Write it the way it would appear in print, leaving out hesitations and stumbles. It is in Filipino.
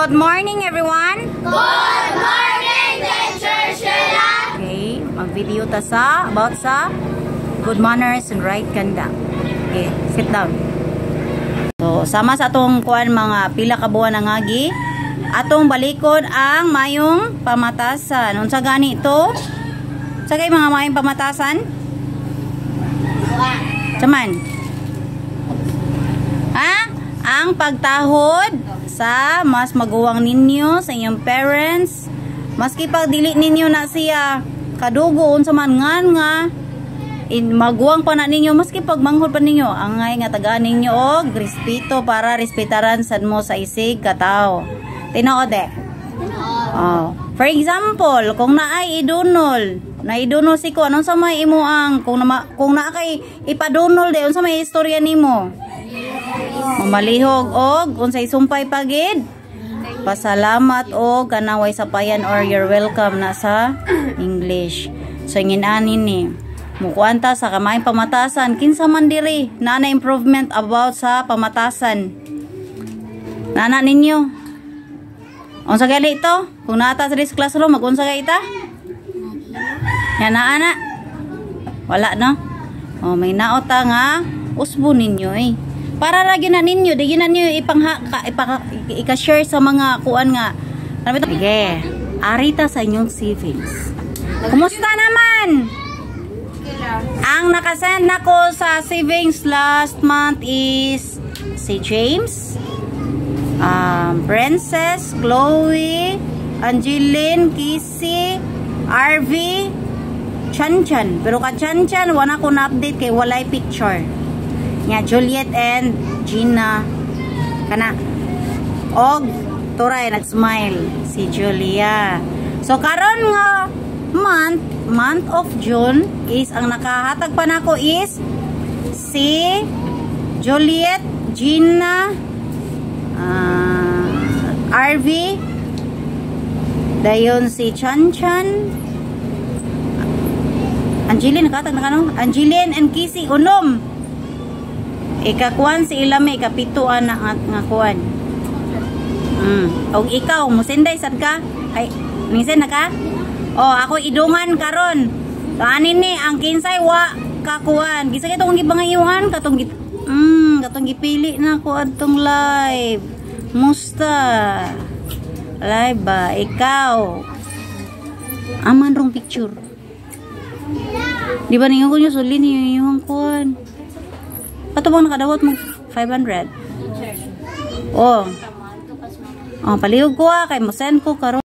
Good morning, everyone. Good morning, Teacher Sheila. Okay, mag-video ta about sa good manners and right conduct. Okay, sit down. So, sama sa atong kuan mga pila ka buwan na ngagi, atong balikod ang mayong pamatasan. Unsa gani ito? Sa kay mga mayong pamatasan? Saman? Ha? Ang pagtahod sa mas maguwang ninyo sa inyong parents, maski pag dili ninyo na siya kadugo unsa man nga maguwang pa na ninyo, maski pag manghod pa ninyo, angay nga tagaan ninyo og respeto para respetaran sad mo sa isig katao. Tinuod eh. Oh. For example, kung naay idunol si ko, anong sa may imuang kung na kay ipadunol de unsa may istorya nimo? Mamalihog og unsay sumpay pagid, pasalamat og kanaway sapayan or you're welcome na sa English. So nginanin ni mukuanta sa kamay pamatasan kinsa man diri na improvement about sa pamatasan nana ninyo. Unsa gali ito? Kung naata sa classroom magunsa kay ita? Yan na ana. Wala no? Oh, may naota nga usbo ninyo eh. Para ra gina ninyo, di gina ninyo ika-share sa mga kuan nga. Sige, arita sa inyong savings. Kumusta naman? Ang nakasend nako sa savings last month is si James, Princess, Chloe, Angeline, Kissy, RV, Chanchan. Pero ka Chanchan, wala ko na-update kay walay picture. Nga, Juliet and Gina. Kana. Og, turay, nag-smile. Si Julia. So, karon nga month of June is, ang nakahatag pa nako is si Juliet, Gina, RV, dayon si Chanchan, Angeline, nakatag na kano? Angeline and Kissy, unom. Ikakuan si Ilame, ikapituan na nga kuan. Og ikaw, musenday sad ka? Ay, minsan na ka? Oh, ako idungan karon. Kanin ni ang kinsay wa kakuan. Gisa kitong gibangayuhan katong katong gipili na ko adtong live. Musta? Live ba ikaw? Aman rong picture. Di ba ninyo ko nyo suli niyo yung kuan? Pato bang nakadawat mo 500? Oh. Oh, palihog ko kay mo send ko karon.